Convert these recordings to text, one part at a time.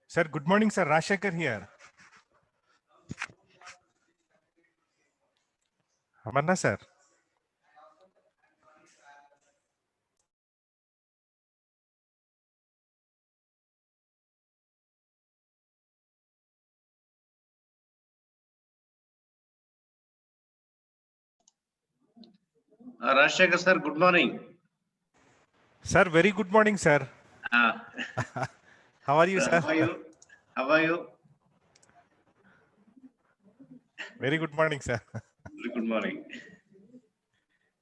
Sir, good morning, sir. Rashekar here. Amarna, sir. Rashekar sir, good morning. Sir, very good morning, sir. Uh, How are you, sir? How are you? How are you? Very good morning, sir. Very good morning.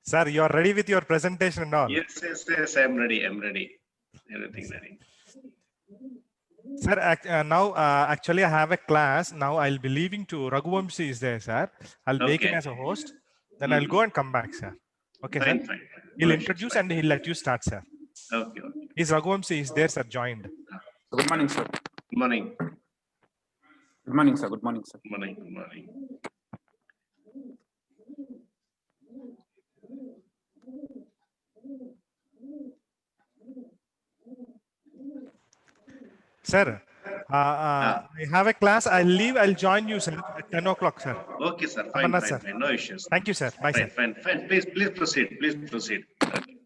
Sir, you are ready with your presentation and all? Yes, I'm ready. I'm ready. Everything ready. Sir, now actually I have a class. Now I'll be leaving to Raghuvamshi is there, sir. I'll make him Okay. as a host. Then I'll go and come back, sir. Okay, sir? Fine. He'll No issues, introduce fine. and he'll let you start, sir. Okay. Is Raghuvamshi is there, sir, joined. Good morning, sir. Good morning. Good morning, sir. Good morning, sir. Good morning. Good morning. Sir, I have a class. I'll leave. I'll join you, sir, at 10 o'clock, sir. Okay, sir. Amarnath, Fine. sir. No issues. Thank you, sir. Bye, sir. Fine. Please proceed. Please proceed. Okay.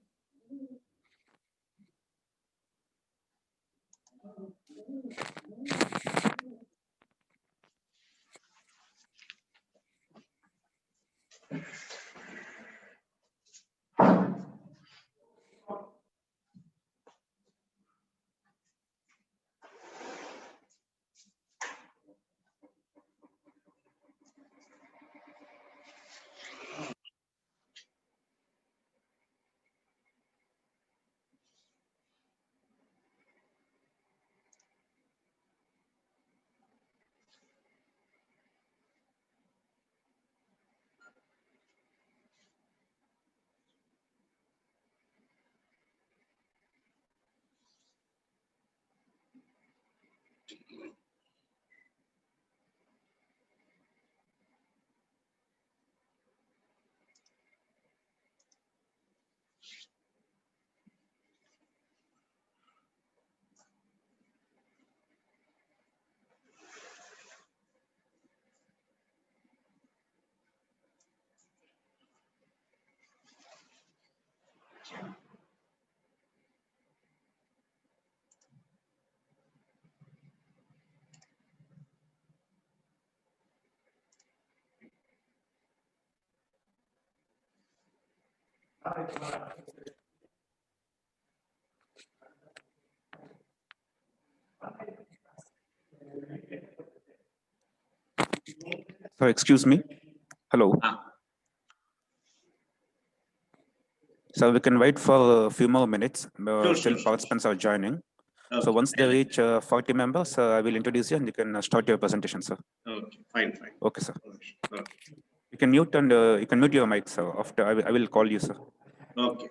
So, excuse me. Hello. So we can wait for a few more minutes. Still, participants are joining. Okay. So once they reach 40 members, I will introduce you and you can start your presentation, sir. Okay. Fine. Okay, sir. Okay. You can mute and you can mute your mic, sir. After I will call you, sir. Okay.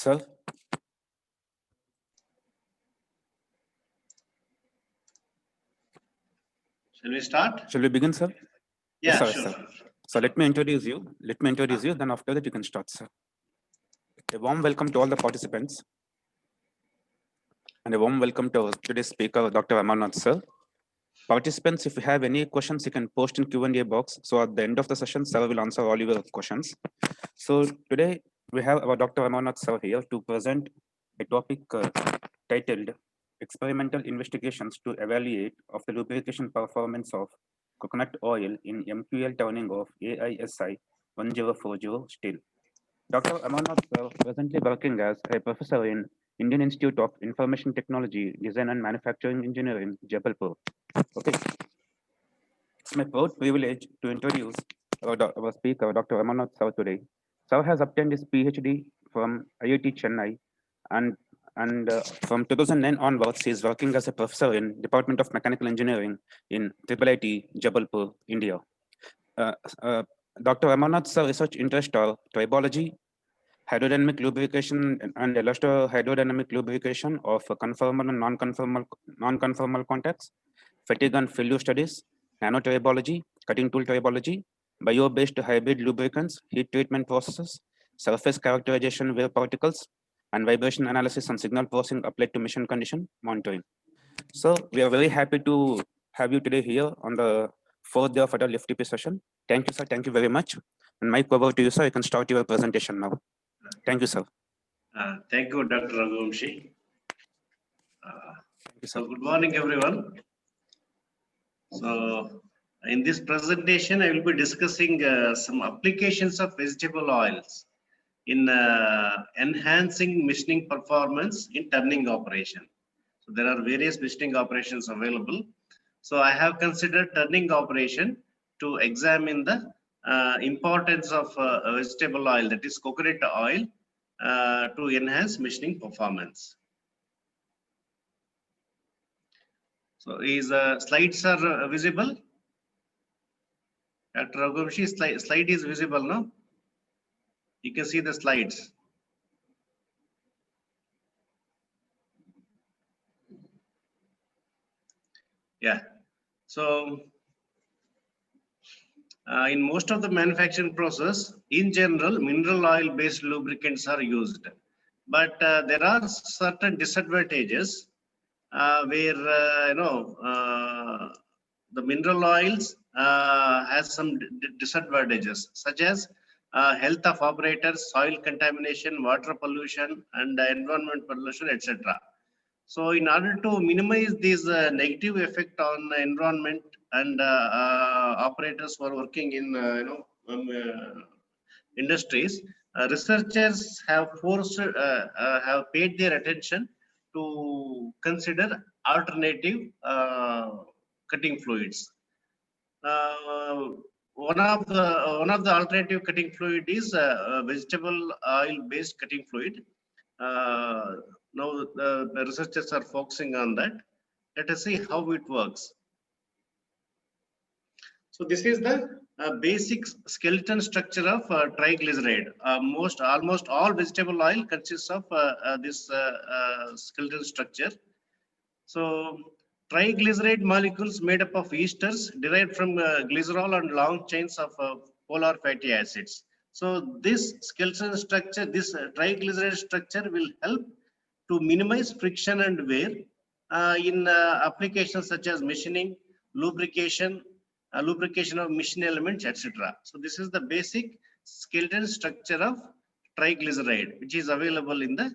Sir, Shall we start? shall we begin, sir? Yeah, sir, sure, sir. sure. So let me introduce you. Then after that you can start, sir. A warm welcome to all the participants. And a warm welcome to today's speaker, Dr. Amarnath, sir. Participants, if you have any questions, you can post in Q&A box. So at the end of the session, sir will answer all your questions. So today we have our Dr. Amarnath, sir, here to present a topic titled Experimental Investigations to Evaluate of the Lubrication Performance of Coconut Oil in MQL Turning of AISI 1040 steel. Dr. Amarnath, sir, presently working as a professor in Indian Institute of Information Technology, Design and Manufacturing Engineering, Jabalpur. Okay. It's my proud privilege to introduce our speaker, Dr. Amarnath Sir, today. Sir has obtained his PhD from IIT Chennai, and from 2009 onwards, he is working as a professor in Department of Mechanical Engineering in IIIT Jabalpur, India. Dr. Amarnath Sir research interests are tribology, hydrodynamic lubrication and electro-hydrodynamic lubrication of conformal and non-conformal contacts, fatigue and failure studies, nanotribology, cutting tool tribology, bio-based hybrid lubricants, heat treatment processes, surface characterization wave particles, and vibration analysis and signal processing applied to mission condition monitoring. So we are very happy to have you today here on the fourth day of our FTP session. Thank you, sir. Thank you very much. And Mike, over to you, sir. You can start your presentation now. Thank you, sir. Thank you, Dr. Raghuvamshi. Thank you, sir. So good morning, everyone. So in this presentation, I will be discussing some applications of vegetable oils in enhancing machining performance in turning operation. So there are various machining operations available. So I have considered turning operation to examine the importance of vegetable oil, that is coconut oil, to enhance machining performance. So is slides are visible? Dr. Raghuvamshi, slide is visible, no? You can see the slides. Yeah. So in most of the manufacturing process, in general, mineral oil based lubricants are used. But there are certain disadvantages where, the mineral oils has some disadvantages, such as health of operators, soil contamination, water pollution, and environment pollution, etc. So in order to minimize this negative effect on the environment and operators who are working in industries, researchers have have paid their attention to consider alternative cutting fluids. One of the alternative cutting fluid is vegetable oil based cutting fluid. Now the researchers are focusing on that. Let us see how it works. So this is the basic skeleton structure of triglyceride. Almost all vegetable oil consists of this skeleton structure. So triglyceride molecules made up of esters derived from glycerol and long chains of polar fatty acids. So this skeleton structure, this triglyceride structure will help to minimize friction and wear in applications such as machining, lubrication of machine elements, etc. So this is the basic skeleton structure of triglyceride, which is available in the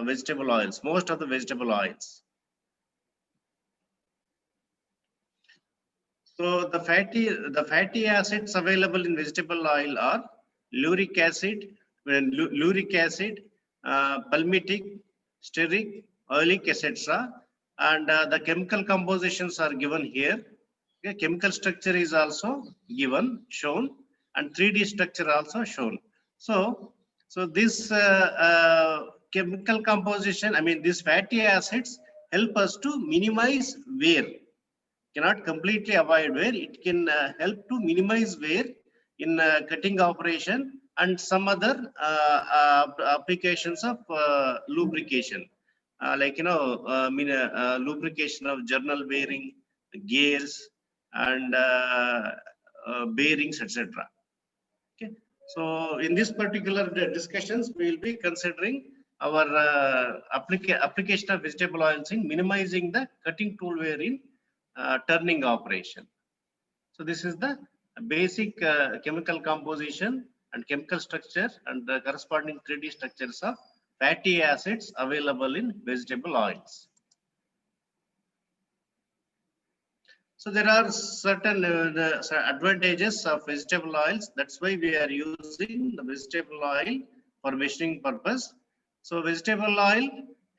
vegetable oils, most of the vegetable oils. So the fatty acids available in vegetable oil are lauric acid, palmitic, stearic, oleic, etc. And the chemical compositions are given here. Okay, chemical structure is also given, shown, and 3D structure also shown. So this chemical composition, I mean, these fatty acids help us to minimize wear. Cannot completely avoid wear. It can help to minimize wear in cutting operation and some other applications of lubrication, like lubrication of journal bearing, gears, and bearings, etc. Okay, so in this particular discussions, we will be considering our application of vegetable oils in minimizing the cutting tool wear in turning operation. So this is the basic chemical composition and chemical structure and the corresponding 3D structures of fatty acids available in vegetable oils. So there are certain advantages of vegetable oils. That's why we are using the vegetable oil for measuring purpose. So vegetable oil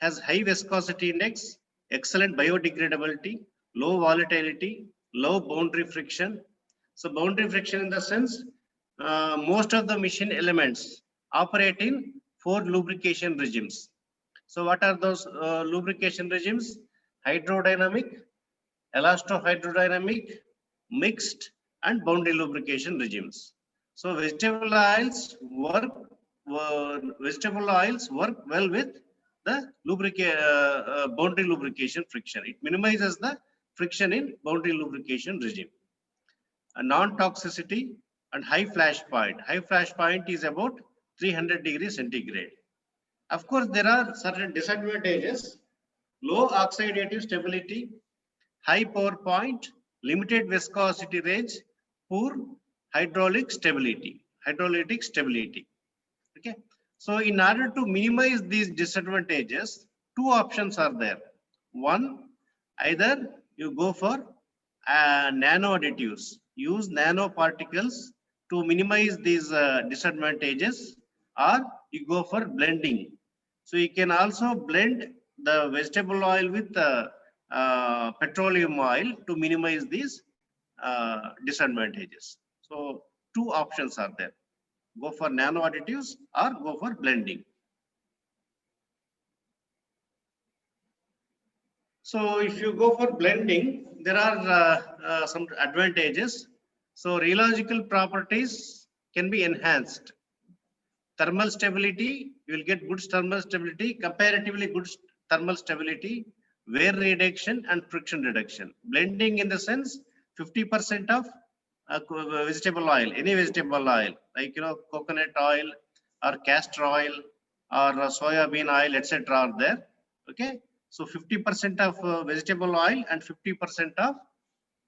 has high viscosity index, excellent biodegradability, low volatility, low boundary friction. So boundary friction in the sense, most of the machine elements operate in 4 lubrication regimes. So what are those lubrication regimes? Hydrodynamic, elasto-hydrodynamic, mixed, and boundary lubrication regimes. So vegetable oils work well with the boundary lubrication friction. It minimizes the friction in boundary lubrication regime. A non-toxicity and high flash point. High flash point is about 300 degrees centigrade. Of course, there are certain disadvantages: low oxidative stability, high power point, limited viscosity range, poor hydraulic stability. Okay. So in order to minimize these disadvantages, 2 options are there. One, either you go for nano additives, use nanoparticles to minimize these disadvantages, or you go for blending. So you can also blend the vegetable oil with petroleum oil to minimize these disadvantages. So 2 options are there: go for nano additives or go for blending. So if you go for blending, there are some advantages. So rheological properties can be enhanced. Thermal stability, you will get good thermal stability, comparatively good thermal stability, wear reduction and friction reduction. Blending in the sense, 50% of vegetable oil, any vegetable oil, like coconut oil or castor oil or soya bean oil, etc. are there. Okay, so 50% of vegetable oil and 50% of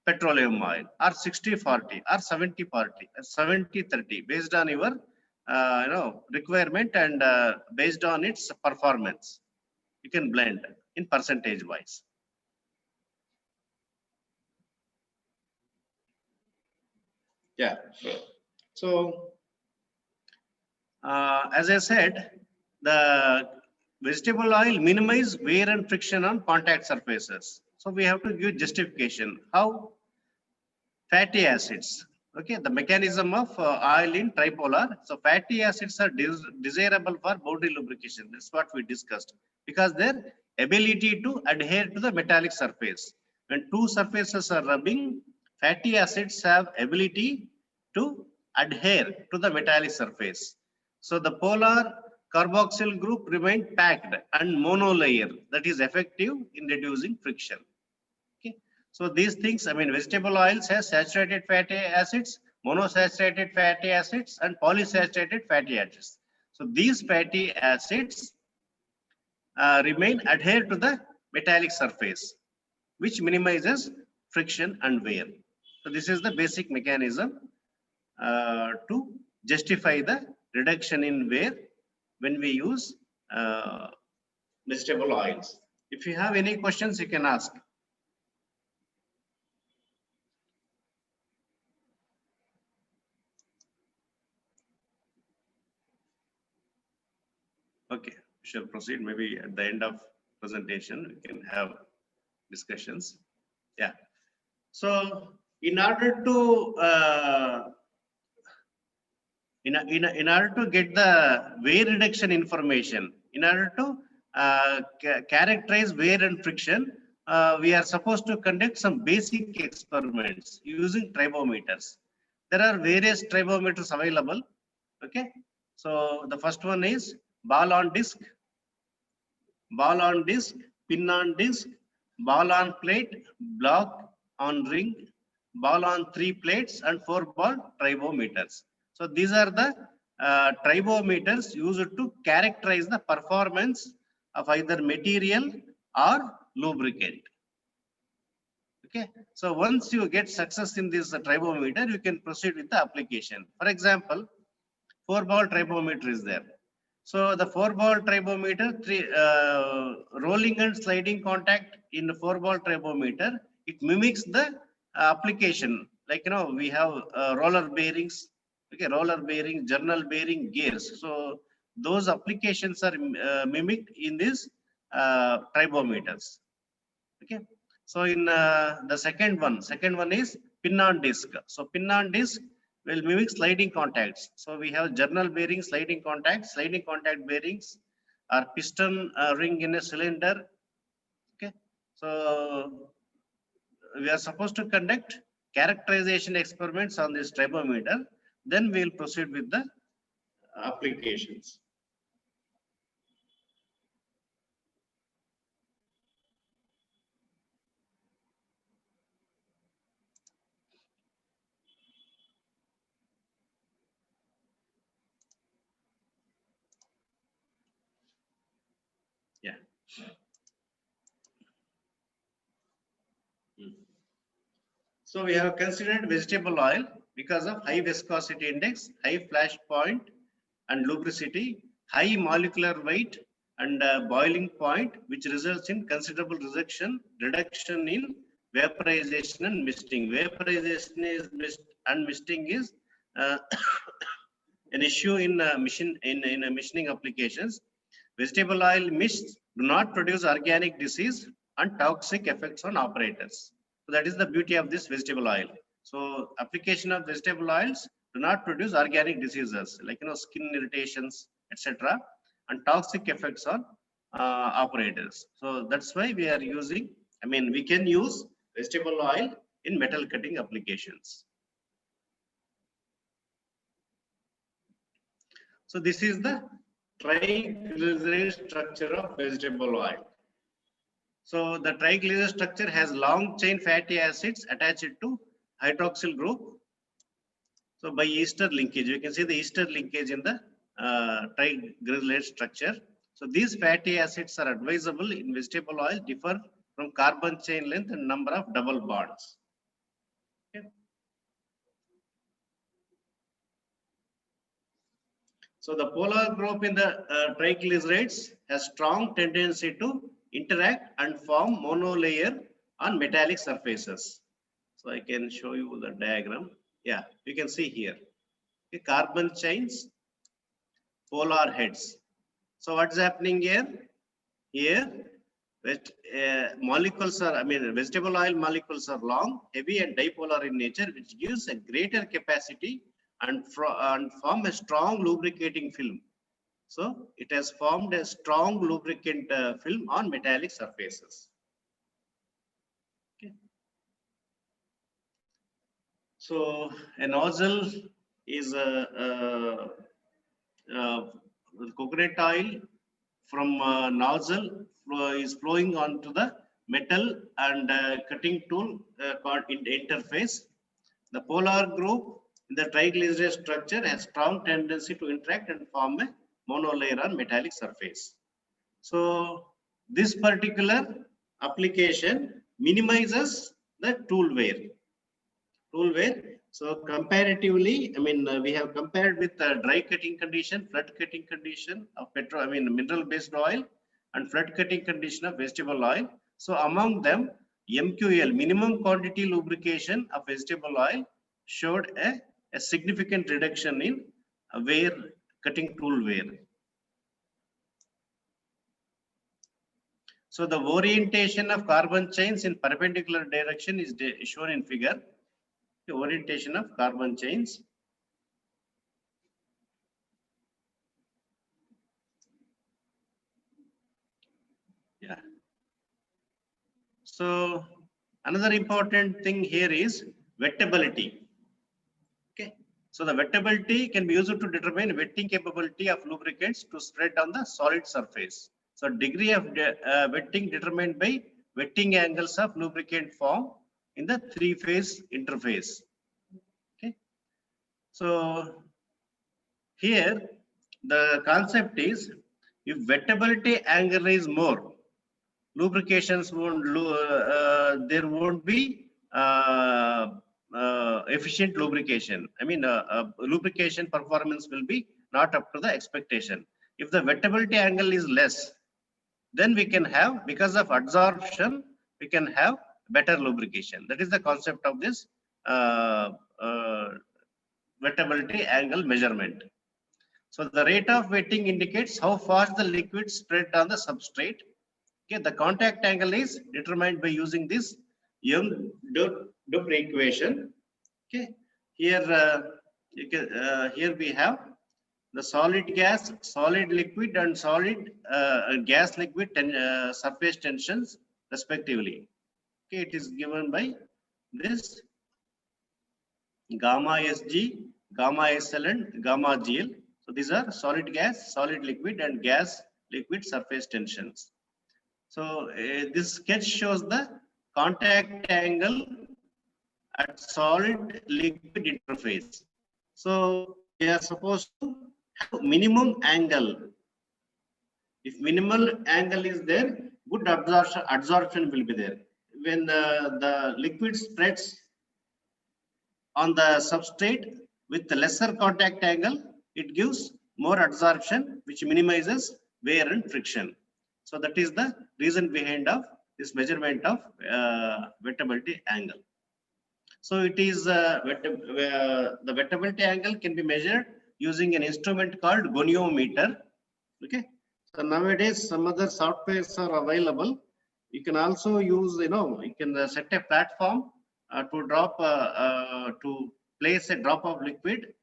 petroleum oil, or 60-40 or 70-40 or 70-30, based on your requirement and based on its performance. You can blend in percentage wise. Yeah. So as I said, the vegetable oil minimize wear and friction on contact surfaces. So we have to give justification. How? Fatty acids. Okay, the mechanism of oil in tripolar. So fatty acids are desirable for boundary lubrication. That's what we discussed, because their ability to adhere to the metallic surface. When 2 surfaces are rubbing, fatty acids have ability to adhere to the metallic surface. So the polar carboxyl group remain packed and monolayer, that is effective in reducing friction. Okay. So these things, vegetable oils has saturated fatty acids, monosaturated fatty acids, and polysaturated fatty acids. So these fatty acids remain adhered to the metallic surface, which minimizes friction and wear. So this is the basic mechanism to justify the reduction in wear when we use vegetable oils. If you have any questions, you can ask. Okay, we shall proceed. Maybe at the end of presentation, we can have discussions. Yeah. So in order to in order to get the wear reduction information, in order to characterize wear and friction, we are supposed to conduct some basic experiments using tribometers. There are various tribometers available. Okay. So the first one is ball on disc, pin on disc, ball on plate, block on ring, ball on 3 plates, and 4 ball tribometers. So these are the tribometers used to characterize the performance of either material or lubricant. Okay. So once you get success in this tribometer, you can proceed with the application. For example, 4 ball tribometer is there. So the 4 ball tribometer, rolling and sliding contact in the 4 ball tribometer, it mimics the application. Like, we have roller bearings, okay, roller bearing, journal bearing, gears. So those applications are mimicked in these tribometers. Okay. So in the second one is pin on disc. So pin on disc will mimic sliding contacts. So we have journal bearing, sliding contact bearings are piston ring in a cylinder. Okay. So we are supposed to conduct characterization experiments on this tribometer. Then we will proceed with the applications. Yeah. So we have considered vegetable oil because of high viscosity index, high flash point and lubricity, high molecular weight and boiling point, which results in considerable reduction in vaporization and misting. Vaporization is and misting is an issue in machining applications. Vegetable oil mists do not produce organic disease and toxic effects on operators. So that is the beauty of this vegetable oil. So application of vegetable oils do not produce organic diseases like skin irritations, etc., and toxic effects on operators. So that's why we are using. We can use vegetable oil in metal cutting applications. So this is the triglyceride structure of vegetable oil. So the triglyceride structure has long chain fatty acids attached to hydroxyl group. So by ester linkage, you can see the ester linkage in the triglyceride structure. So these fatty acids are advisable in vegetable oil, differ from carbon chain length and number of double bonds. Okay. So the polar group in the triglycerides has strong tendency to interact and form monolayer on metallic surfaces. So I can show you the diagram. Yeah, you can see here. Okay, carbon chains, polar heads. So what's happening here? Here, molecules are, vegetable oil molecules are long, heavy and dipolar in nature, which gives a greater capacity and form a strong lubricating film. So it has formed a strong lubricant film on metallic surfaces. Okay. So a nozzle is coconut oil from nozzle is flowing onto the metal and cutting tool called interface. The polar group in the triglyceride structure has strong tendency to interact and form a monolayer on metallic surface. So this particular application minimizes the tool wear. So comparatively, we have compared with the dry cutting condition, flood cutting condition of mineral based oil and flood cutting condition of vegetable oil. So among them, MQL, minimum quantity lubrication of vegetable oil, showed a significant reduction in wear, cutting tool wear. So the orientation of carbon chains in perpendicular direction is shown in figure. The orientation of carbon chains. Yeah. So another important thing here is wettability. Okay. So the wettability can be used to determine wetting capability of lubricants to spread on the solid surface. So degree of wetting determined by wetting angles of lubricant form in the three-phase interface. Okay. So here the concept is, if wettability angle is more, lubrications won't, there won't be efficient lubrication. I mean, lubrication performance will be not up to the expectation. If the wettability angle is less, then we can have, because of adsorption, we can have better lubrication. That is the concept of this wettability angle measurement. So the rate of wetting indicates how fast the liquid spread on the substrate. Okay, the contact angle is determined by using this Young-Dupre equation. Okay, here here we have the solid gas, solid liquid, and solid gas liquid surface tensions respectively. Okay, it is given by this gamma Sg, gamma SL, and gamma GL. So these are solid gas, solid liquid, and gas liquid surface tensions. So this sketch shows the contact angle at solid liquid interface. So we are supposed to have minimum angle. If minimal angle is there, good absorption will be there. When the liquid spreads on the substrate with the lesser contact angle, it gives more absorption, which minimizes wear and friction. So that is the reason behind of this measurement of wettability angle. So it is the wettability angle can be measured using an instrument called goniometer. Okay. So nowadays some other softwares are available. You can also use, you can set a platform to place a drop of liquid.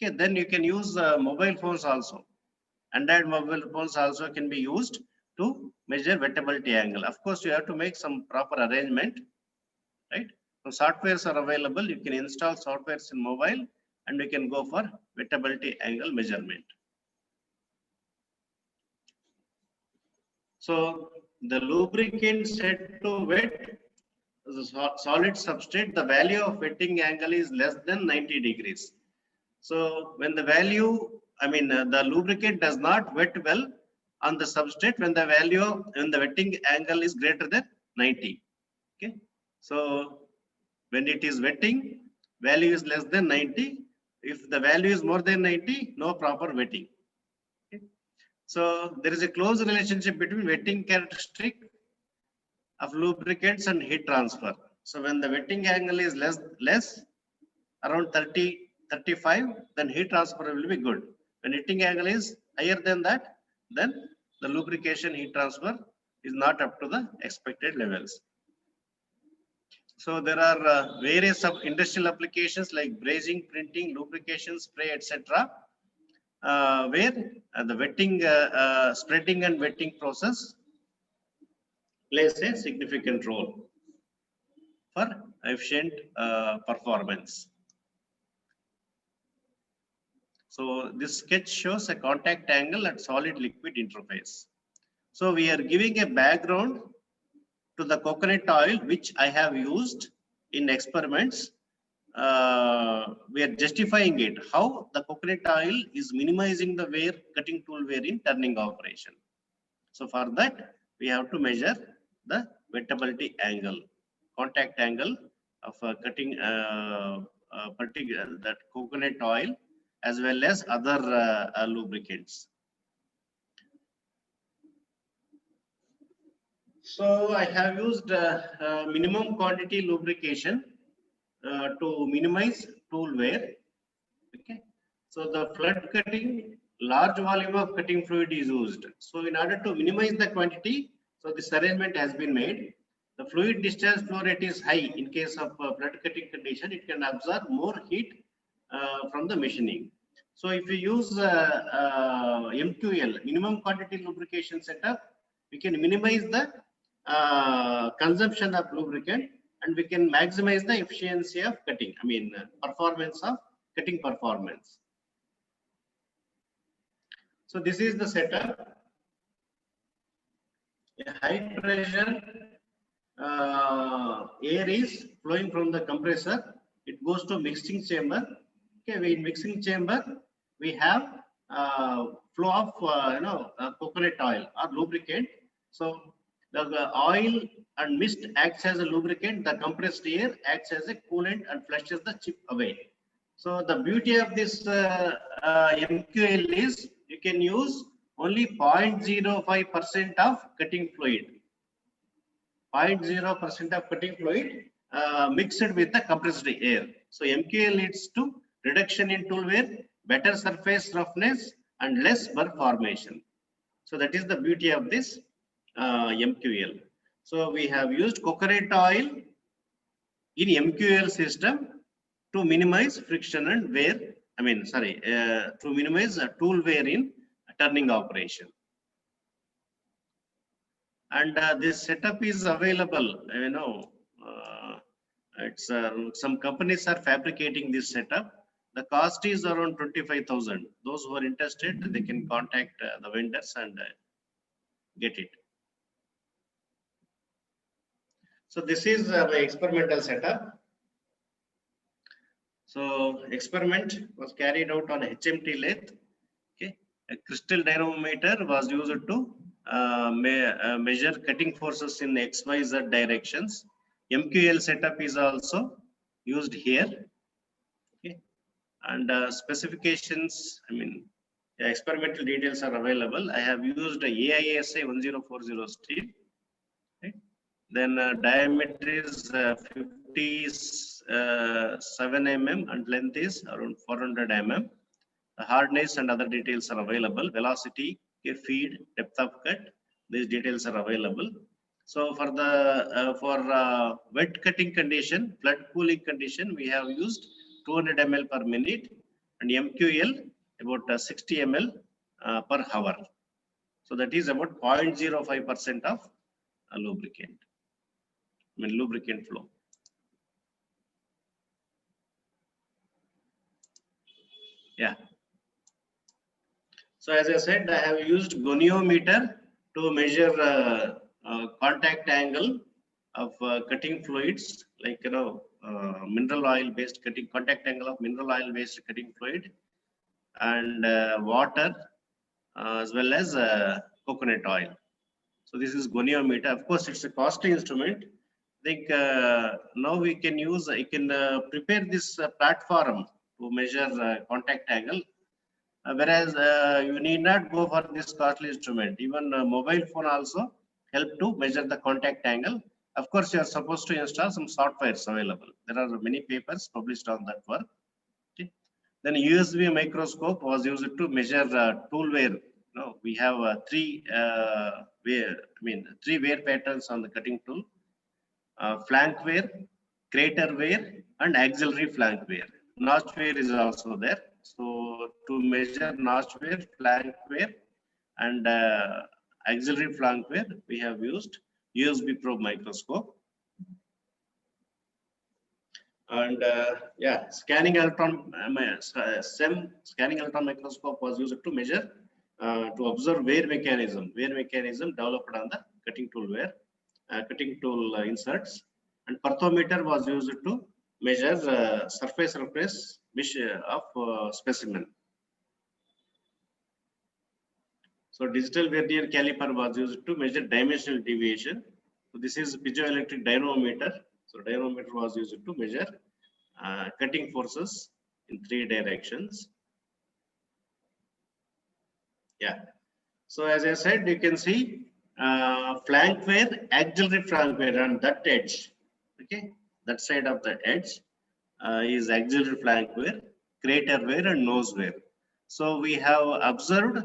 Okay, then you can use mobile phones also. Android mobile phones also can be used to measure wettability angle. Of course, you have to make some proper arrangement, right? So softwares are available. You can install softwares in mobile, and we can go for wettability angle measurement. So the lubricant set to wet the solid substrate, the value of wetting angle is less than 90 degrees. So when the value, the lubricant does not wet well on the substrate when the wetting angle is greater than 90. Okay. So when it is wetting, value is less than 90. If the value is more than 90, no proper wetting. Okay. So there is a close relationship between wetting characteristic of lubricants and heat transfer. So when the wetting angle is less around 30, 35, then heat transfer will be good. When wetting angle is higher than that, then the lubrication heat transfer is not up to the expected levels. So there are various industrial applications like brazing, printing, lubrication, spray, etc. Where the wetting, spreading and wetting process plays a significant role for efficient performance. So this sketch shows a contact angle at solid liquid interface. So we are giving a background to the coconut oil, which I have used in experiments. We are justifying it, how the coconut oil is minimizing the wear, cutting tool wear in turning operation. So for that, we have to measure the wettability angle, contact angle of cutting particular that coconut oil as well as other lubricants. So I have used minimum quantity lubrication to minimize tool wear. Okay. So the flood cutting, large volume of cutting fluid is used. So in order to minimize the quantity, so this arrangement has been made. The fluid discharge flow rate is high in case of flood cutting condition. It can absorb more heat from the machining. So if you use MQL, minimum quantity lubrication setup, we can minimize the consumption of lubricant and we can maximize the efficiency of cutting, performance of cutting performance. So this is the setup. A high pressure air is flowing from the compressor. It goes to mixing chamber. Okay, in mixing chamber we have flow of coconut oil or lubricant. So the oil and mist acts as a lubricant. The compressed air acts as a coolant and flushes the chip away. So the beauty of this MQL is you can use only 0.05% of cutting fluid. 0.0% of cutting fluid mixed with the compressed air. So MQL leads to reduction in tool wear, better surface roughness, and less burr formation. So that is the beauty of this MQL. So we have used coconut oil in MQL system to minimize friction and wear. To minimize tool wear in turning operation. And this setup is available. It's some companies are fabricating this setup. The cost is around 25,000. Those who are interested, they can contact the vendors and get it. So this is my experimental setup. So experiment was carried out on HMT lathe. Okay, a crystal dynamometer was used to measure cutting forces in XYZ directions. MQL setup is also used here. Okay, and specifications. Experimental details are available. I have used AISA 1040 steel. Okay. Then diameter is 57 mm and length is around 400 mm. The hardness and other details are available. Velocity, feed, depth of cut, these details are available. So for the wet cutting condition, flood cooling condition, we have used 200 ml per minute and MQL about 60 ml per hour. So that is about 0.05% of lubricant. Lubricant flow. Yeah. So as I said, I have used goniometer to measure contact angle of cutting fluids, like mineral oil based cutting, contact angle of mineral oil based cutting fluid, and water, as well as coconut oil. So this is goniometer. Of course, it's a costly instrument. I think now we can use, I can prepare this platform to measure contact angle. Whereas you need not go for this costly instrument. Even mobile phone also help to measure the contact angle. Of course, you are supposed to install some softwares available. There are many papers published on that work. Okay. Then USB microscope was used to measure tool wear. We have three wear patterns on the cutting tool: flank wear, crater wear, and auxiliary flank wear. Notch wear is also there. So to measure notch wear, flank wear, and auxiliary flank wear, we have used USB probe microscope. And scanning electron scanning electron microscope was used to measure to observe wear mechanism developed on the cutting tool wear, cutting tool inserts. And perthometer was used to measure surface roughness of specimen. So digital vernier caliper was used to measure dimensional deviation. So this is piezoelectric dynamometer. So dynamometer was used to measure cutting forces in 3 directions. Yeah. So as I said, you can see flank wear, auxiliary flank wear on that edge. Okay, that side of the edge is auxiliary flank wear, crater wear, and nose wear. So we have observed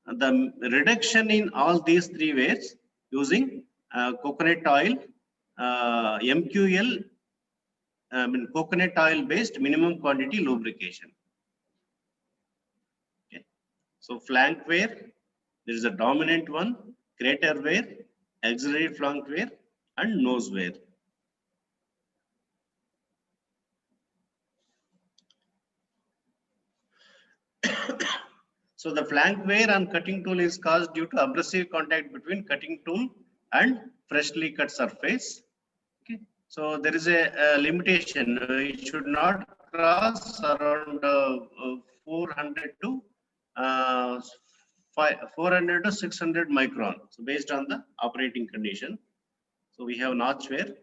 the reduction in all these 3 wears using coconut oil, MQL, coconut oil based minimum quantity lubrication. Okay. So flank wear, there is a dominant one, crater wear, auxiliary flank wear, and nose wear. So the flank wear on cutting tool is caused due to abrasive contact between cutting tool and freshly cut surface. Okay. So there is a limitation. It should not cross around 400 to 400 to 600 micron. So based on the operating condition. So we have notch wear.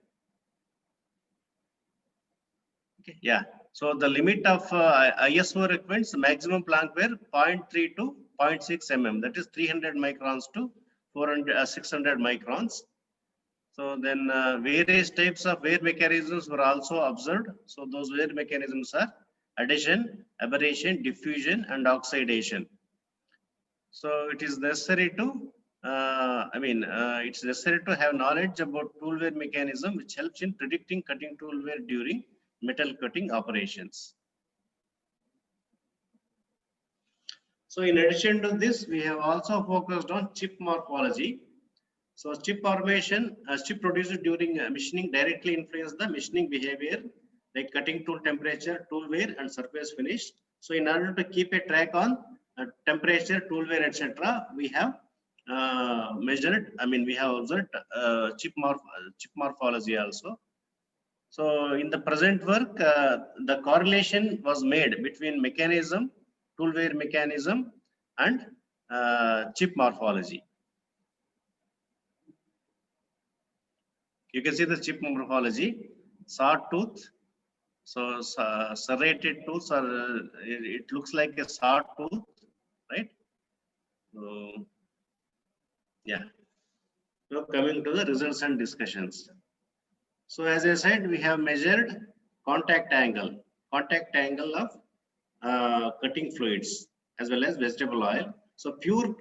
Okay. Yeah. So the limit of ISO recommends maximum flank wear 0.3 to 0.6 mm. That is 300 microns to 600 microns. So then various types of wear mechanisms were also observed. So those wear mechanisms are adhesion, aberration, diffusion, and oxidation. So it is necessary to, it's necessary to have knowledge about tool wear mechanism, which helps in predicting cutting tool wear during metal cutting operations. So in addition to this, we have also focused on chip morphology. So chip formation, chip produced during machining directly influence the machining behavior, like cutting tool temperature, tool wear, and surface finish. So in order to keep a track on temperature, tool wear, etc., we have measured. We have observed chip morphology also. So in the present work, the correlation was made between mechanism, tool wear mechanism, and chip morphology. You can see the chip morphology, sawtooth. So serrated tooth, or it looks like a sawtooth, right? So yeah. So coming to the results and discussions. So as I said, we have measured contact angle of cutting fluids as well as vegetable oil. So pure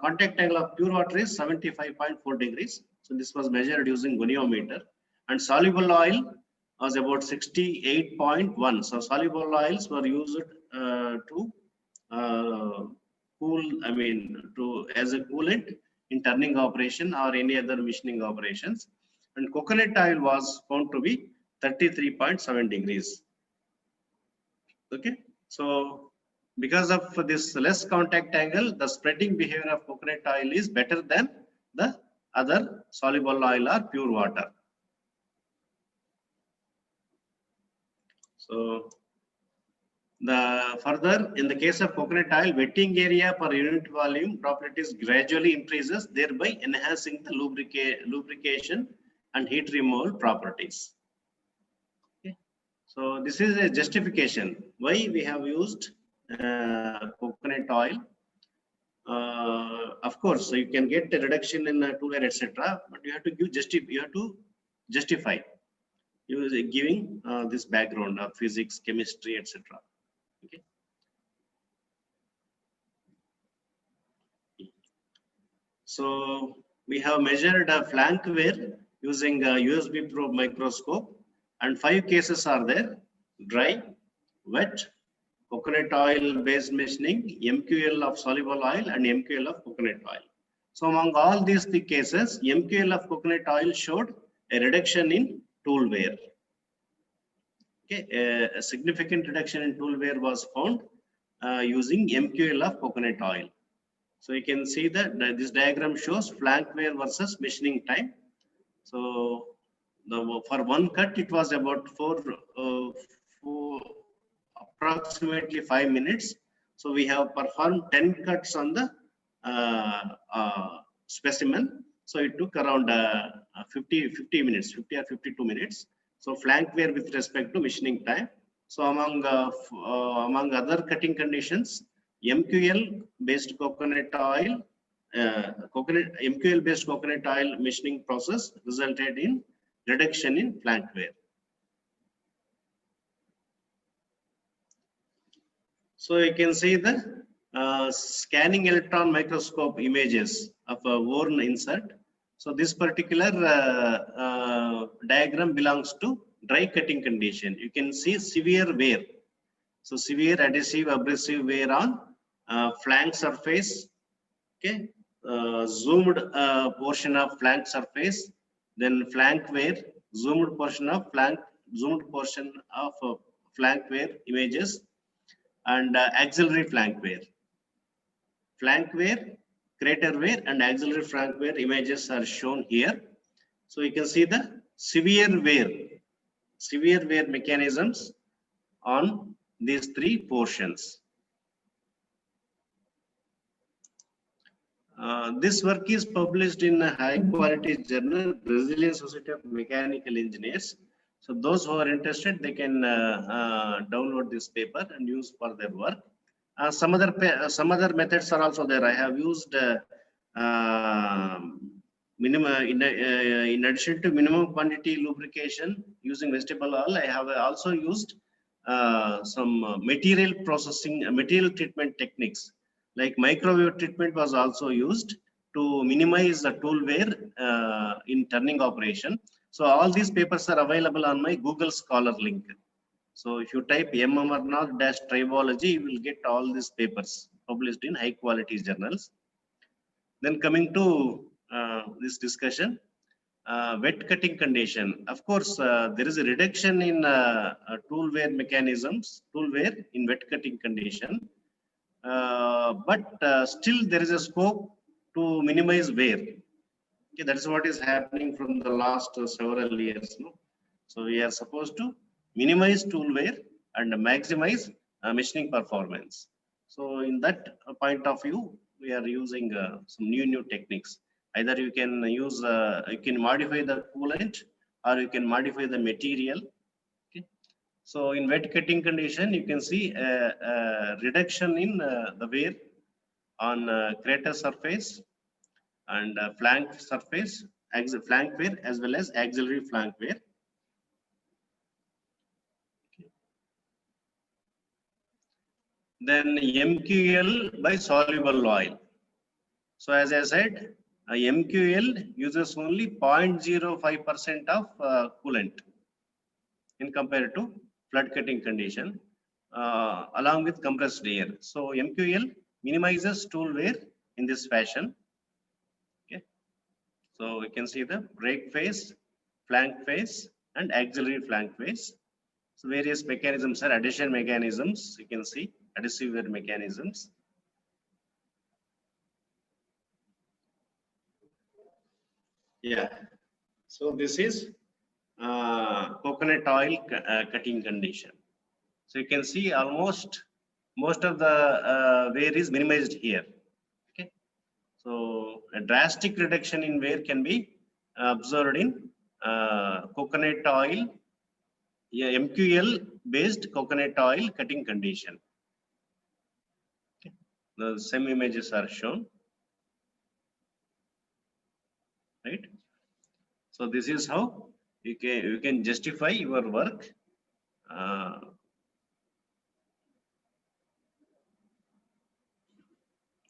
contact angle of pure water is 75.4 degrees. So this was measured using goniometer, and soluble oil was about 68.1. So soluble oils were used to cool, as a coolant in turning operation or any other machining operations. And coconut oil was found to be 33.7 degrees. Okay, so because of this less contact angle, the spreading behavior of coconut oil is better than the other soluble oil or pure water. So further, in the case of coconut oil, wetting area per unit volume properties gradually increases, thereby enhancing the lubrication and heat removal properties. Okay. So this is a justification why we have used coconut oil. Of course, so you can get a reduction in tool wear, etc., but you have to justify giving this background of physics, chemistry, etc. Okay. So we have measured a flank wear using a USB probe microscope, and 5 cases are there: dry, wet, coconut oil based machining, MQL of soluble oil, and MQL of coconut oil. So among all these 3 cases, MQL of coconut oil showed a reduction in tool wear. Okay, a significant reduction in tool wear was found using MQL of coconut oil. So you can see that this diagram shows flank wear versus machining time. So for one cut, it was about approximately 5 minutes. So we have performed 10 cuts on the specimen. So it took around 50 or 52 minutes. So flank wear with respect to machining time. So among other cutting conditions, MQL based coconut oil, MQL based coconut oil machining process resulted in reduction in flank wear. So you can see the scanning electron microscope images of a worn insert. So this particular diagram belongs to dry cutting condition. You can see severe wear. So severe adhesive abrasive wear on flank surface. Okay, zoomed portion of flank surface, then flank wear, zoomed portion of flank wear images, and axillary flank wear. flank wear, crater wear, and axillary flank wear images are shown here. So you can see the severe wear mechanisms on these three portions. This work is published in a high quality journal, Brazilian Society of Mechanical Engineers. So those who are interested, they can download this paper and use for their work. Some other methods are also there. I have used in addition to minimum quantity lubrication using vegetable oil, I have also used some material processing, material treatment techniques. Like microwave treatment was also used to minimize the tool wear in turning operation. So all these papers are available on my Google Scholar link. So if you type M. Amarnath-tribology, you will get all these papers published in high quality journals. Then coming to this discussion, wet cutting condition. Of course, there is a reduction in tool wear mechanisms, tool wear in wet cutting condition. But still there is a scope to minimize wear. Okay, that's what is happening from the last several years. No? So we are supposed to minimize tool wear and maximize machining performance. So in that point of view, we are using some new techniques. Either you can use, you can modify the coolant, or you can modify the material. So in wet cutting condition, you can see a reduction in the wear on crater surface and flank surface, flank wear as well as axillary flank wear. Then MQL by soluble oil. So as I said, MQL uses only 0.05% of coolant in compared to flood cutting condition along with compressed air. So MQL minimizes tool wear in this fashion. Okay. So we can see the brake face, flank face, and axillary flank face. So various mechanisms are adhesion mechanisms. You can see adhesive wear mechanisms. Yeah. So this is coconut oil cutting condition. So you can see almost most of the wear is minimized here. Okay. So a drastic reduction in wear can be observed in coconut oil, MQL based coconut oil cutting condition. Okay. The same images are shown. Right. So this is how you can justify your work.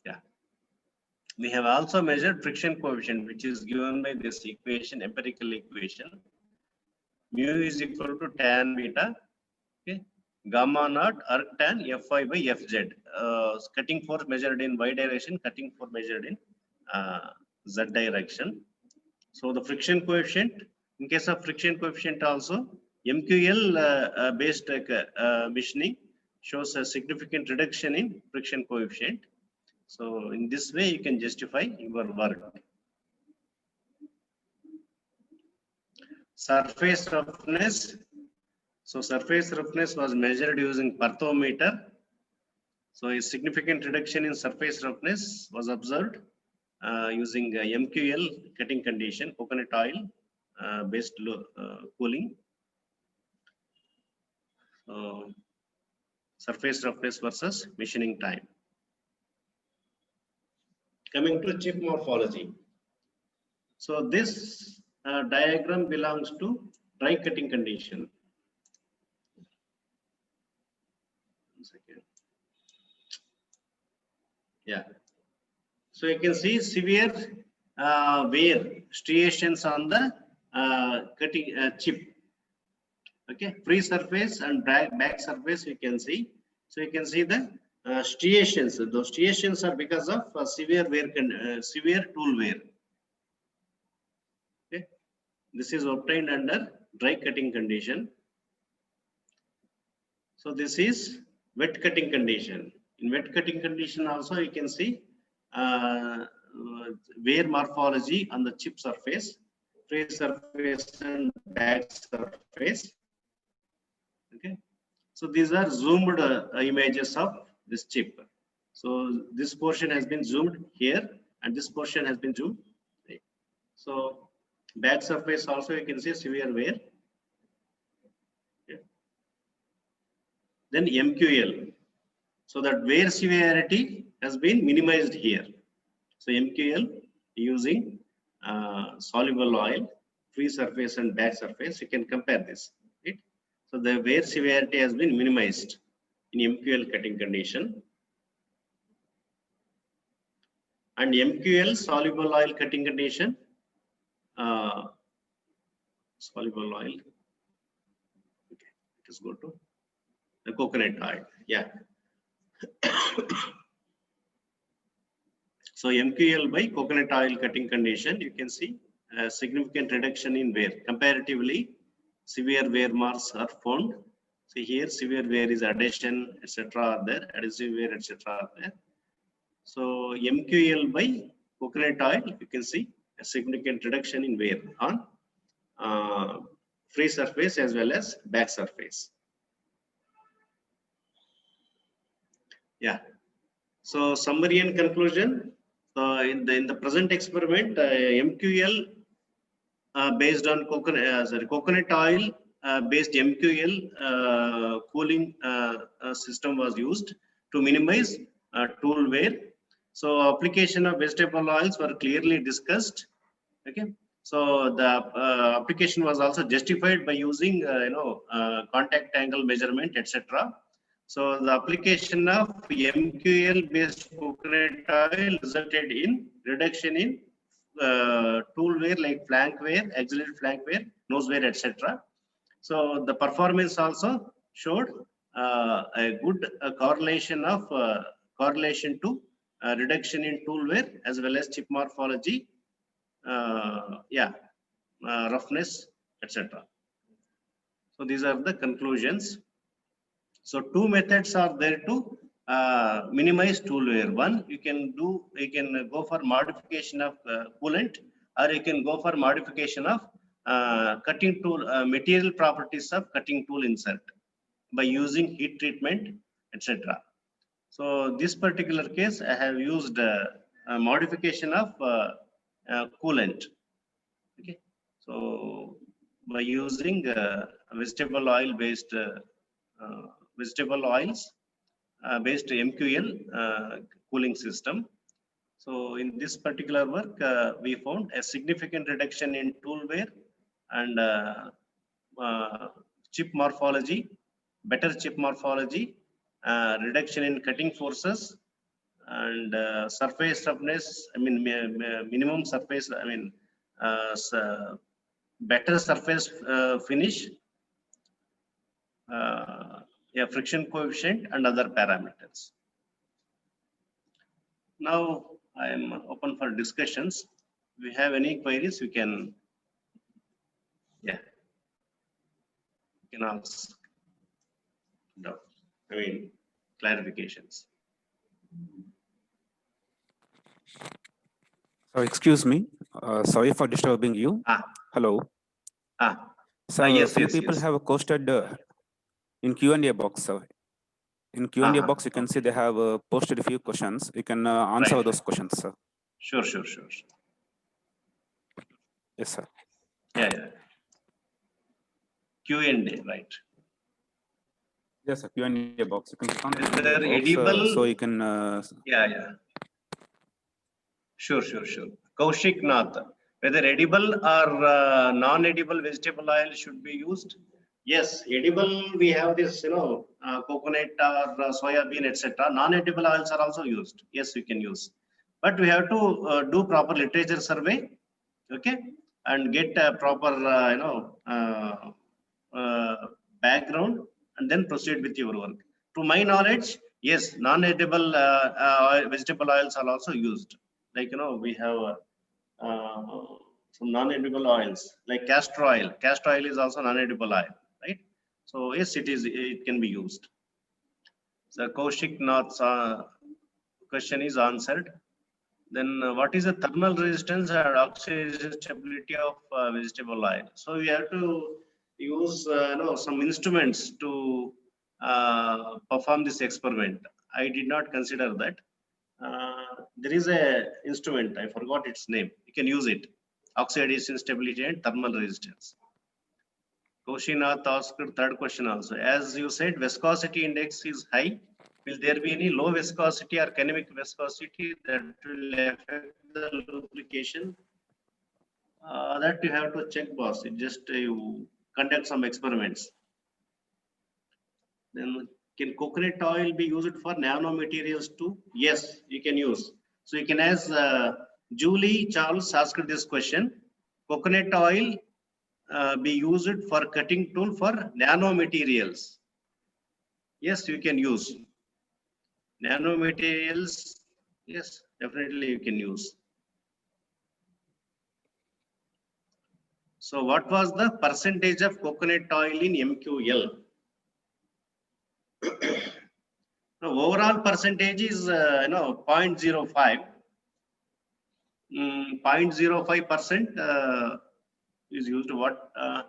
Yeah. We have also measured friction coefficient, which is given by this equation, empirical equation. Mu is equal to tan beta, okay, gamma naught arc tan Fy by Fz. Cutting force measured in y direction, cutting force measured in z direction. So the friction coefficient, in case of friction coefficient also, MQL based machining shows a significant reduction in friction coefficient. So in this way, you can justify your work. Surface roughness. So surface roughness was measured using perthometer. So a significant reduction in surface roughness was observed using MQL cutting condition, coconut oil based cooling. Surface roughness versus machining time. Coming to chip morphology. So this diagram belongs to dry cutting condition. One second. Yeah. So you can see severe wear striations on the cutting chip. Okay, free surface and back surface you can see. So you can see the striations. Those striations are because of severe wear, severe tool wear. Okay, this is obtained under dry cutting condition. So this is wet cutting condition. In wet cutting condition also you can see wear morphology on the chip surface, free surface and back surface. Okay, so these are zoomed images of this chip. So this portion has been zoomed here, and this portion has been zoomed. So back surface also you can see severe wear. Okay. Then MQL. So that wear severity has been minimized here. So MQL using soluble oil, free surface and back surface, you can compare this. Right? So the wear severity has been minimized in MQL cutting condition. And MQL soluble oil cutting condition, soluble oil. Okay, let us go to the coconut oil. Yeah. So MQL by coconut oil cutting condition, you can see a significant reduction in wear. Comparatively, severe wear marks are found. See here, severe wear is adhesion, etc. are there, adhesive wear, etc. are there. So MQL by coconut oil, you can see a significant reduction in wear on free surface as well as back surface. Yeah. So summary and conclusion. In the present experiment, MQL based on coconut oil based MQL cooling system was used to minimize tool wear. So application of vegetable oils were clearly discussed. Okay. So the application was also justified by using contact angle measurement, etc. So the application of MQL based coconut oil resulted in reduction in tool wear like flank wear, auxiliary flank wear, nose wear, etc. So the performance also showed a good correlation to reduction in tool wear as well as chip morphology, roughness, etc. So these are the conclusions. So two methods are there to minimize tool wear. One, you can go for modification of coolant, or you can go for modification of cutting tool material properties of cutting tool insert by using heat treatment, etc. So this particular case, I have used a modification of coolant. Okay, so by using vegetable oil based vegetable oils based MQL cooling system. So in this particular work, we found a significant reduction in tool wear and chip morphology, better chip morphology, reduction in cutting forces, and surface roughness. I mean, minimum surface. I mean, better surface finish. Friction coefficient and other parameters. Now I am open for discussions. If you have any queries, you can, you can ask. Clarifications. So excuse me, sorry for disturbing you. Hello. So yes, few people have posted in Q&A box. So in Q&A box, you can see they have posted a few questions. You can answer those questions, sir. Sure. Yes, sir. Yeah. Q&A, right? Yes, sir. Q&A box. You can click on the Whether box, edible. so you can. Sure. Kaushik Nath, whether edible or non-edible vegetable oil should be used. Yes, edible, we have this, coconut or soya bean, etc. Non-edible oils are also used. Yes, we can use, but we have to do proper literature survey, okay, and get a proper, background, and then proceed with your work. To my knowledge, yes, non-edible vegetable oils are also used. Like, we have some non-edible oils like castor oil. Castor oil is also non-edible oil, right? So yes, it can be used. So Kaushik Nath's question is answered. Then what is the thermal resistance or oxidation stability of vegetable oil? So we have to use some instruments to perform this experiment. I did not consider that. There is a instrument, I forgot its name. You can use it. Oxidation stability and thermal resistance. Koshinath asked third question also. As you said, viscosity index is high. Will there be any low viscosity or kinematic viscosity that will affect the lubrication? That you have to check, boss. It just you conduct some experiments. Then can coconut oil be used for nanomaterials too? Yes, you can use. So you can ask Julie Charles asked this question. Coconut oil be used for cutting tool for nanomaterials? Yes, you can use. Nanomaterials, yes, definitely you can use. So what was the percentage of coconut oil in MQL? The overall percentage is 0.05. 0.05% is used. What are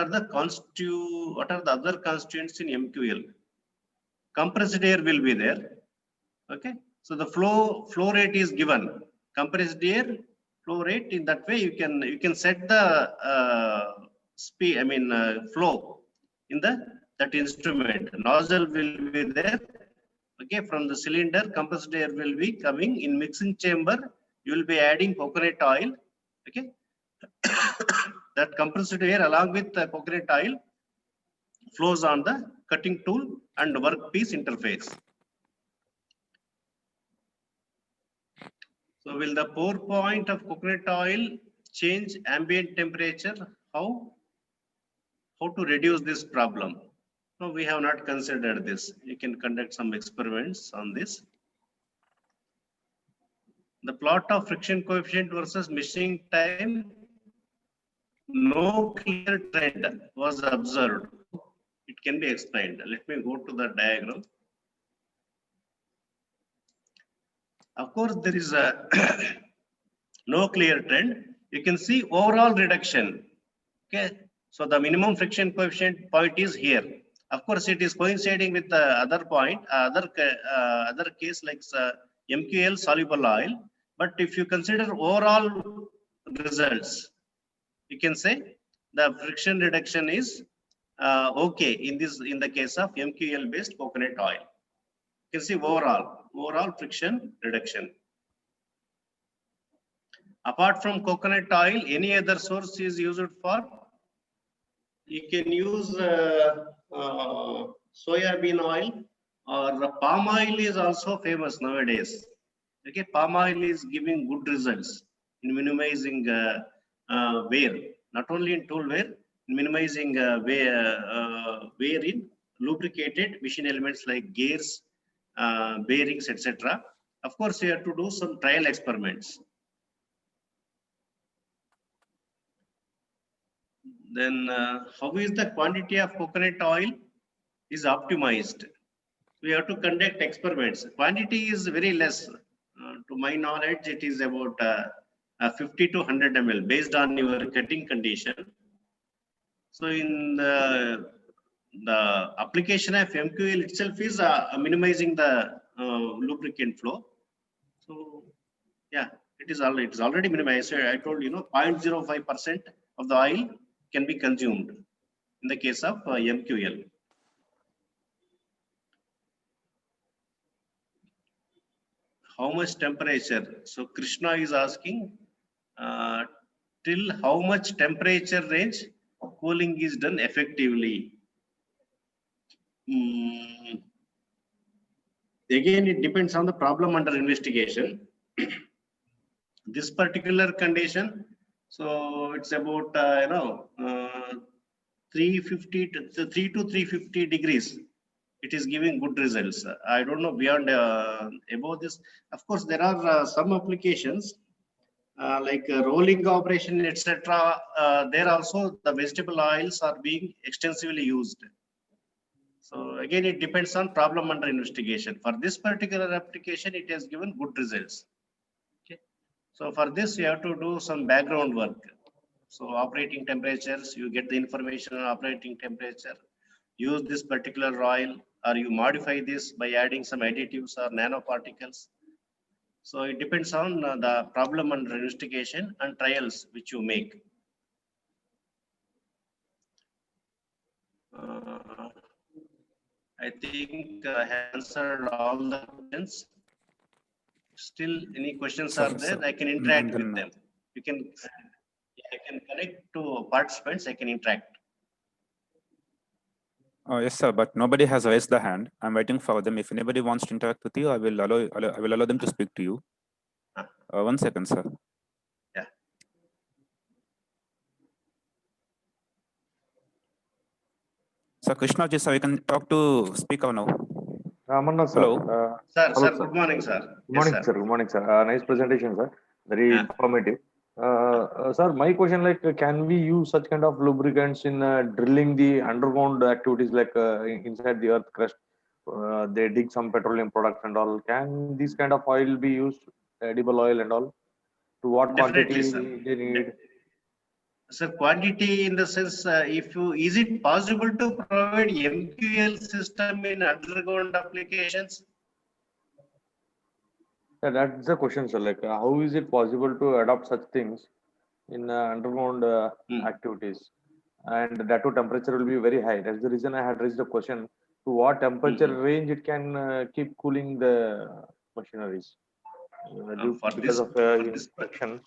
the other constituents in MQL? Compressed air will be there. Okay, so the flow rate is given. Compressed air flow rate. In that way, you can set the speed. Flow in that instrument. Nozzle will be there. Okay, from the cylinder, compressed air will be coming in mixing chamber. You will be adding coconut oil. Okay, that compressed air along with the coconut oil flows on the cutting tool and workpiece interface. So will the pour point of coconut oil change ambient temperature? How to reduce this problem? No, we have not considered this. You can conduct some experiments on this. The plot of friction coefficient versus meshing time, no clear trend was observed. It can be explained. Let me go to the diagram. Of course, there is a no clear trend. You can see overall reduction. Okay, so the minimum friction coefficient point is here. Of course, it is coinciding with the other point, other case like MQL soluble oil. But if you consider overall results, you can say the friction reduction is okay in the case of MQL based coconut oil. You can see overall friction reduction. Apart from coconut oil, any other source is used for? You can use soybean oil, or palm oil is also famous nowadays. Okay, palm oil is giving good results in minimizing wear, not only in tool wear, minimizing wear in lubricated machine elements like gears, bearings, etc. Of course, you have to do some trial experiments. Then how is the quantity of coconut oil is optimized? We have to conduct experiments. Quantity is very less. To my knowledge, it is about 50 to 100 ml based on your cutting condition. So in the application of MQL itself is minimizing the lubricant flow. So yeah, it's already minimized. I told you, 0.05% of the oil can be consumed in the case of MQL. How much temperature? So Krishna is asking till how much temperature range cooling is done effectively. Again, it depends on the problem under investigation. This particular condition, so it's about 350 to 350 degrees. It is giving good results. I don't know beyond above this. Of course, there are some applications like rolling operation, etc. There also the vegetable oils are being extensively used. So again, it depends on problem under investigation. For this particular application, it has given good results. So for this, you have to do some background work. So operating temperatures, you get the information on operating temperature, use this particular oil, or you modify this by adding some additives or nanoparticles. So it depends on the problem under investigation and trials which you make. I think I answered all the questions. Still, any questions So- are there? so- I can interact then, with them. You can, I can connect to participants. I can interact. Yes, sir, but nobody has raised the hand. I'm waiting for them. If anybody wants to interact with you, I will allow them to speak to you. Ah. 1 second, sir. Yeah. Sir Krishnaji, sir, you can talk to speaker now. Amarnath sir. Hello. Sir, Hello, sir, sir. good morning, sir. Good morning, sir. Good morning, sir. Nice presentation, sir. Very Yeah. informative. Sir, my question, like, can we use such kind of lubricants in drilling the underground activities, like inside the earth crust? They dig some petroleum products and all. Can this kind of oil be used, edible oil and all? To what Definitely, quantity sir. they need? Sir, quantity in the sense, is it possible to provide MQL system in underground applications? Yeah, that's the question, sir. Like, how is it possible to adopt such things in underground activities? And that too, temperature will be very high. That's the reason I had raised the question: to what temperature range it can keep cooling the machineries? For Because this, of infection.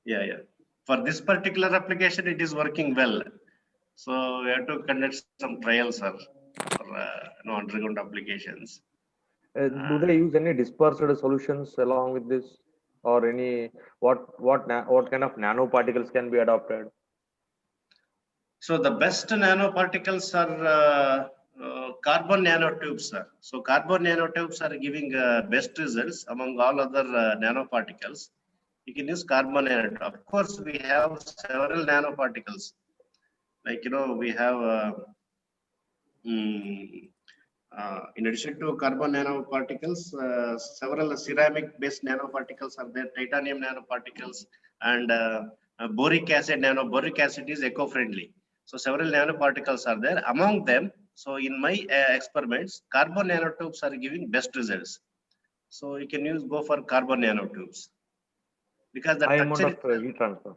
yeah. For this particular application, it is working well. So we have to conduct some trials, sir, for underground applications. Do they use any dispersed solutions along with this, or any what kind of nanoparticles can be adopted? So the best nanoparticles are carbon nanotubes, sir. So carbon nanotubes are giving best results among all other nanoparticles. You can use carbon nanotube. Of course, we have several nanoparticles. Like, we have, in addition to carbon nanoparticles, several ceramic-based nanoparticles are there, titanium nanoparticles, and boric acid Boric acid is eco-friendly. So several nanoparticles are there. Among them, so in my experiments, carbon nanotubes are giving best results. So you can go for carbon nanotubes because the High amount structure. of heat transfer.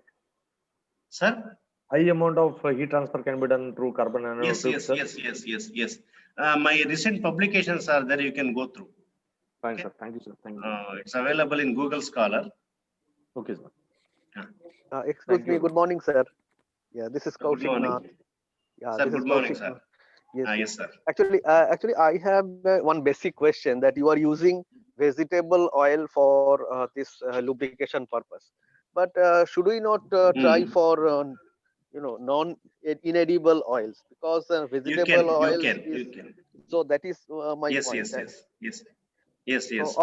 Sir? High amount of heat transfer can be done through carbon nanotubes. Yes. My recent publications are there. You can go through. Fine, Okay. sir. Thank you, sir. Thank you. It's available in Google Scholar. Okay, sir. Excuse Thank me. you. Good morning, sir. Yeah, this is Good Kaushik morning. Nath. Yeah, Sir, this is good morning, Kaushik sir. Nath. Yes, Yes, sir. Actually, I have one basic question, that you are using vegetable oil for this lubrication purpose. But should we not try for inedible oils, because You vegetable oils you is, can. so that is my Yes. point.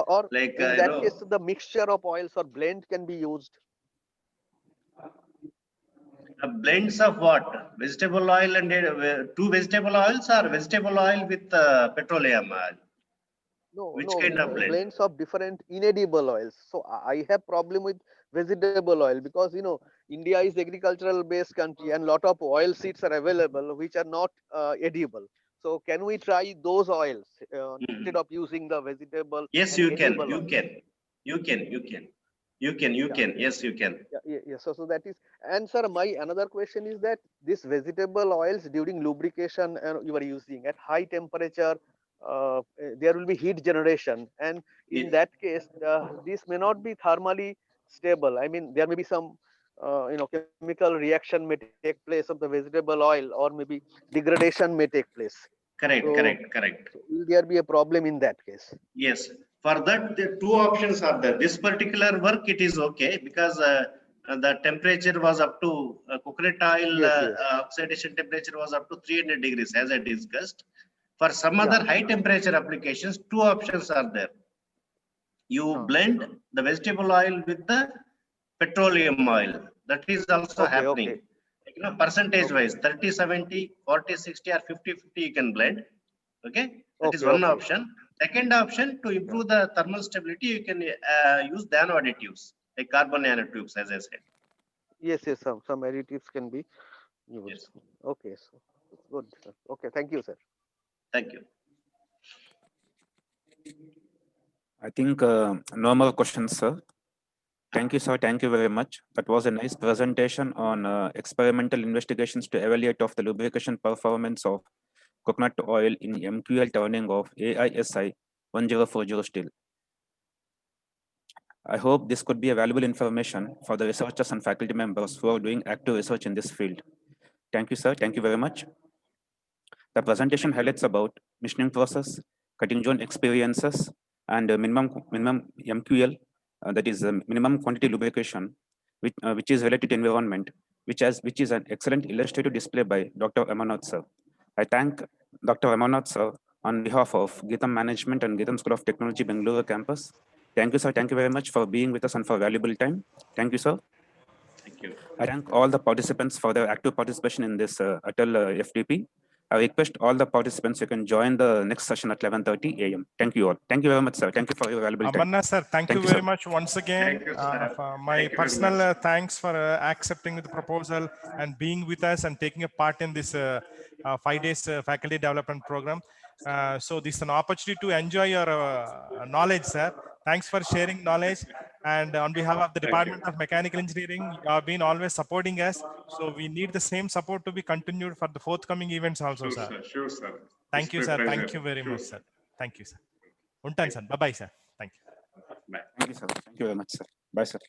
Or Like, in that case, the mixture of oils or blend can be used. blends of what? Vegetable oil and two vegetable oils, or vegetable oil with petroleum oil? Which kind of blend? Blends of different inedible oils. So I have problem with vegetable oil, because India is agricultural based country and lot of oil seeds are available which are not edible. So can we try those oils instead of using the vegetable? Yes, and you can. edible oil? You can. Yes, you can. Yeah. So that is. And sir, my another question is that this vegetable oils during lubrication you are using at high temperature, there will be heat generation, and in Ye- that case, this may not be thermally stable. I mean, there may be some chemical reaction may take place of the vegetable oil, or maybe degradation may take place. Correct. So will there be a problem in that case? Yes, for that the two options are there. This particular work, it is okay because the temperature was up to coconut oil Yes. oxidation temperature was up to 300 degrees, as I discussed. For some other high temperature applications, two options are there. You blend the vegetable oil with the petroleum oil. That is also happening. Like, percentage wise, 30-70, 40-60, or 50-50 you can blend. Okay, that is one option. Second option, to improve the thermal stability, you can use nano additives. like carbon nanotubes, as I said. Yes, some additives can be used. Yes. Okay, so good, sir. Okay, thank you, sir. Thank you. I think no more questions, sir. Thank you, sir. Thank you very much. That was a nice presentation on experimental investigations to evaluate of the lubrication performance of coconut oil in MQL turning of AISI 1040 steel. I hope this could be a valuable information for the researchers and faculty members who are doing active research in this field. Thank you, sir. Thank you very much. The presentation highlights about machining process, cutting zone experiences, and minimum MQL, that is minimum quantity lubrication, which is related to environment, which is an excellent illustrative display by Dr. Amarnath, sir. I thank Dr. Amarnath, sir, on behalf of Geetham Management and Geetham School of Technology, Bengaluru campus. Thank you, sir. Thank you very much for being with us and for valuable time. Thank you, sir. Thank you. I thank all the participants for their active participation in this ATAL FDP. I request all the participants you can join the next session at 11:30 a.m. Thank you all. Thank you very much, sir. Thank you for your valuable time. Amarnath sir, thank you Thank you, very sir. much once again. Thank you, sir. For my Thank you very personal much. thanks for accepting the proposal and being with us and taking a part in this 5 days faculty development program. So this is an opportunity to enjoy your knowledge, sir. Thanks for sharing knowledge. And on behalf of the Thank you. Department of Mechanical Engineering, you have been always supporting us. So we need the same support to be continued for the forthcoming events also, Sure, sir. sir. Sure, sir. Thank It's you, my sir. Thank pleasure. you very Sure, much, sir. Thank you, sir. Untan, sir. Bye-bye, sir. Thank you. Bye. Thank you, sir. Thank you very much, sir. Bye, sir.